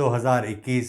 2021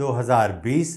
2020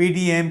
PDM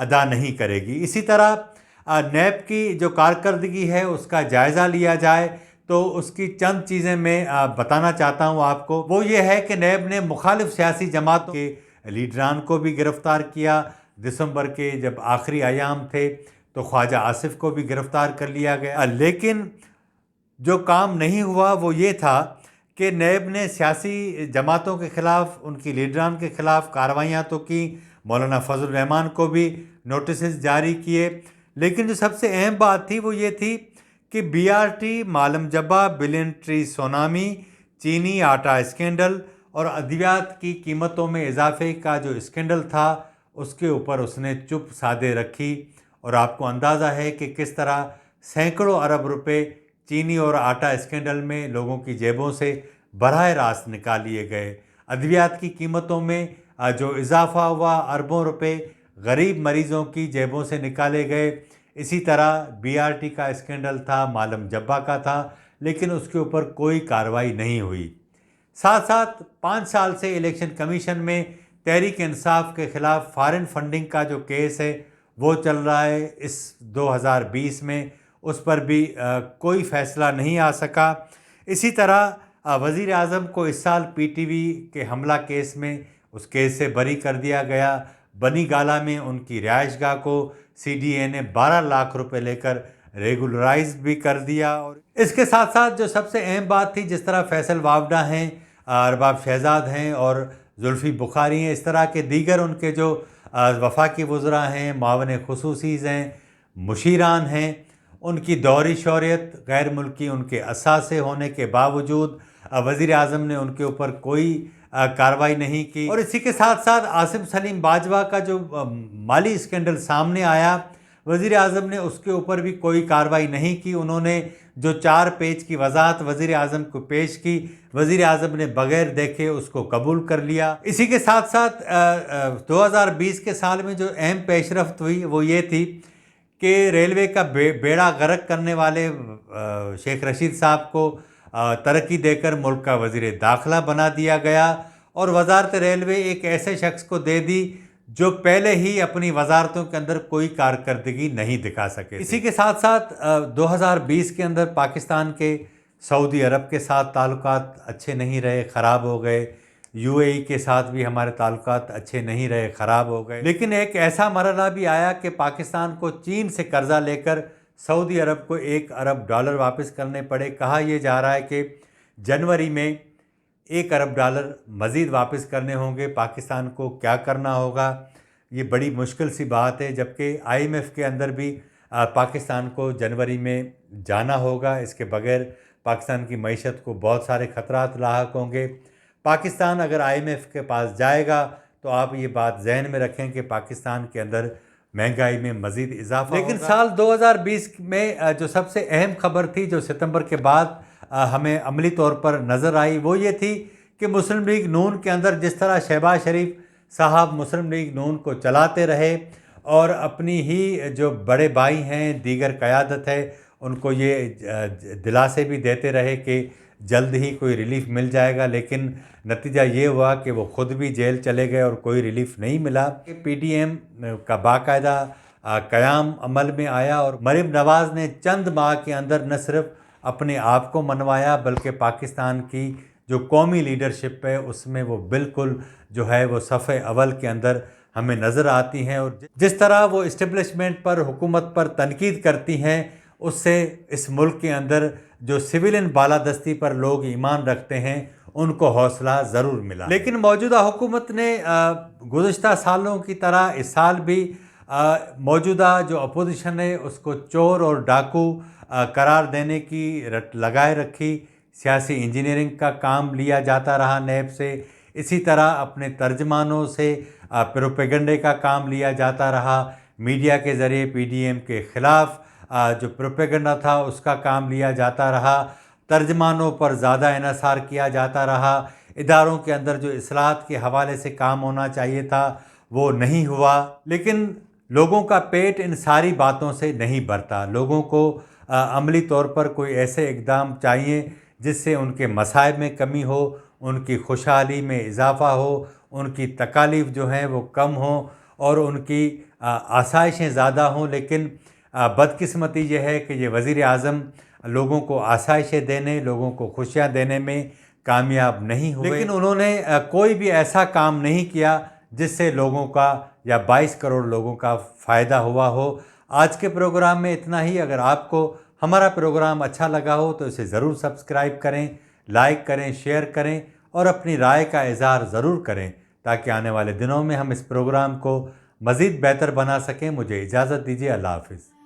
ادا نہیں کرے گی۔ اسی طرح نیب کی جو کارکردگی ہے اس کا جائزہ لیا جائے تو اس کی چند چیزیں میں بتانا چاہتا ہوں آپ کو۔ وہ یہ ہے کہ نیب نے مخالف سیاسی جماعتوں کے لیڈران کو بھی گرفتار کیا۔ دسمبر کے جب آخری ایام تھے تو خواجہ آصف کو بھی گرفتار کر لیا گیا، لیکن جو کام نہیں ہوا وہ یہ تھا کہ نیب نے سیاسی جماعتوں کے خلاف، ان کی لیڈران کے خلاف کارروائیاں تو کی، مولانا فضل الرحمان کو بھی نوٹسز جاری کیے، لیکن جو سب سے اہم بات تھی وہ یہ تھی کہ بی آر ٹی، معلم جبہ، بلین ٹری سونامی، چینی آٹا اسکینڈل اور ادویات کی قیمتوں میں اضافے کا جو اسکینڈل تھا اس کے اوپر اس نے چپ سادھے رکھی، اور آپ کو اندازہ ہے کہ کس طرح سینکڑوں ارب روپے چینی اور آٹا اسکینڈل میں لوگوں کی جیبوں سے براہ راست نکال لیے گئے۔ ادویات کی قیمتوں میں جو اضافہ ہوا، اربوں روپے غریب مریضوں کی جیبوں سے نکالے گئے۔ اسی طرح بی آر ٹی کا اسکینڈل تھا، معلم جبہ کا تھا، لیکن اس کے اوپر کوئی کارروائی نہیں ہوئی۔ ساتھ ساتھ 5 سال سے الیکشن کمیشن میں تحریک انصاف کے خلاف فارن فنڈنگ کا جو کیس ہے وہ چل رہا ہے۔ اس 2020 میں اس پر بھی کوئی فیصلہ نہیں آ سکا۔ اسی طرح وزیر اعظم کو اس سال پی ٹی وی کے حملہ کیس میں اس کیس سے بری کر دیا گیا۔ بنی گالہ میں ان کی رہائش گاہ کو سی ڈی اے نے 12 لاکھ روپے لے کر ریگولرائز بھی کر دیا۔ اور اس کے ساتھ ساتھ جو سب سے اہم بات تھی، جس طرح فیصل وابڈہ ہیں، ارباب شہزاد ہیں اور زلفی بخاری ہیں، اس طرح کے دیگر ان کے جو وفاقی وزراء ہیں، معاون خصوصی ہیں، مشیران ہیں، ان کی دوہری شہریت، غیر ملکی ان کے اثاثے ہونے کے باوجود وزیر اعظم نے ان کے اوپر کوئی کارروائی نہیں کی۔ اور اسی کے ساتھ ساتھ عاصم سلیم باجوہ کا جو مالی اسکینڈل سامنے آیا، وزیر اعظم نے اس کے اوپر بھی کوئی کارروائی نہیں کی۔ انہوں نے جو 4 پیج کی وضاحت وزیر اعظم کو پیش کی، وزیر اعظم نے بغیر دیکھے اس کو قبول کر لیا۔ اسی کے ساتھ ساتھ 2020 کے سال میں جو اہم پیش رفت ہوئی وہ یہ تھی کہ ریلوے کا بیڑا غرق کرنے والے شیخ رشید صاحب کو ترقی دے کر ملک کا وزیر داخلہ بنا دیا گیا، اور وزارت ریلوے ایک ایسے شخص کو دے دی جو پہلے ہی اپنی وزارتوں کے اندر کوئی کارکردگی نہیں دکھا سکے۔ اسی کے ساتھ ساتھ 2020 کے اندر پاکستان کے سعودی عرب کے ساتھ تعلقات اچھے نہیں رہے، خراب ہو گئے۔ یو اے ای کے ساتھ بھی ہمارے تعلقات اچھے نہیں رہے، خراب ہو گئے۔ لیکن ایک ایسا مرحلہ بھی آیا کہ پاکستان کو چین سے قرضہ لے کر سعودی عرب کو $1 ارب واپس کرنے پڑے۔ کہا یہ جا رہا ہے کہ جنوری میں $1 ارب مزید واپس کرنے ہوں گے۔ پاکستان کو کیا کرنا ہوگا، یہ بڑی مشکل سی بات ہے، جبکہ آئی ایم ایف کے اندر بھی پاکستان کو جنوری میں جانا ہوگا۔ اس کے بغیر پاکستان کی معیشت کو بہت سارے خطرات لاحق ہوں گے۔ پاکستان اگر آئی ایم ایف کے پاس جائے گا تو آپ یہ بات ذہن میں رکھیں کہ پاکستان کے اندر مہنگائی میں مزید اضافہ ہوگا۔ لیکن سال 2020 میں جو سب سے اہم خبر تھی، جو ستمبر کے بعد ہمیں عملی طور پر نظر آئی، وہ یہ تھی کہ مسلم لیگ نون کے اندر جس طرح شہباز شریف صاحب مسلم لیگ نون کو چلاتے رہے اور اپنی ہی جو بڑے بھائی ہیں، دیگر قیادت ہے، ان کو یہ دلاسے بھی دیتے رہے کہ جلد ہی کوئی ریلیف مل جائے گا، لیکن نتیجہ یہ ہوا کہ وہ خود بھی جیل چلے گئے اور کوئی ریلیف نہیں ملا۔ پی ڈی ایم کا باقاعدہ قیام عمل میں آیا، اور مریم نواز نے چند ماہ کے اندر نہ صرف اپنے آپ کو منوایا بلکہ پاکستان کی جو قومی لیڈرشپ ہے اس میں وہ بالکل جو ہے وہ صف اول کے اندر ہمیں نظر آتی ہیں، اور جس طرح وہ اسٹیبلشمنٹ پر، حکومت پر تنقید کرتی ہیں، اس سے اس ملک کے اندر جو سویلین بالادستی پر لوگ ایمان رکھتے ہیں ان کو حوصلہ ضرور ملا۔ لیکن موجودہ حکومت نے گزشتہ سالوں کی طرح اس سال بھی موجودہ جو اپوزیشن ہے اس کو چور اور ڈاکو قرار دینے کی رٹ لگائے رکھی۔ سیاسی انجینئرنگ کا کام لیا جاتا رہا نیب سے، اسی طرح اپنے ترجمانوں سے پروپیگنڈے کا کام لیا جاتا رہا، میڈیا کے ذریعے پی ڈی ایم کے خلاف جو پروپیگنڈا تھا اس کا کام لیا جاتا رہا، ترجمانوں پر زیادہ انحصار کیا جاتا رہا، اداروں کے اندر جو اصلاحات کے حوالے سے کام ہونا چاہیے تھا وہ نہیں ہوا۔ لیکن لوگوں کا پیٹ ان ساری باتوں سے نہیں بھرتا۔ لوگوں کو عملی طور پر کوئی ایسے اقدام چاہیے جس سے ان کے مصائب میں کمی ہو، ان کی خوشحالی میں اضافہ ہو، ان کی تکالیف جو ہیں وہ کم ہوں، اور ان کی آسائشیں زیادہ ہوں، لیکن بدقسمتی یہ ہے کہ یہ وزیر اعظم لوگوں کو آسائشیں دینے، لوگوں کو خوشیاں دینے میں کامیاب نہیں ہوئے، لیکن انہوں نے کوئی بھی ایسا کام نہیں کیا جس سے لوگوں کا یا 22 کروڑ لوگوں کا فائدہ ہوا ہو۔ آج کے پروگرام میں اتنا ہی۔ اگر آپ کو ہمارا پروگرام اچھا لگا ہو تو اسے ضرور سبسکرائب کریں، لائک کریں، شیئر کریں اور اپنی رائے کا اظہار ضرور کریں تاکہ آنے والے دنوں میں ہم اس پروگرام کو مزید بہتر بنا سکیں۔ مجھے اجازت دیجیے، اللہ حافظ۔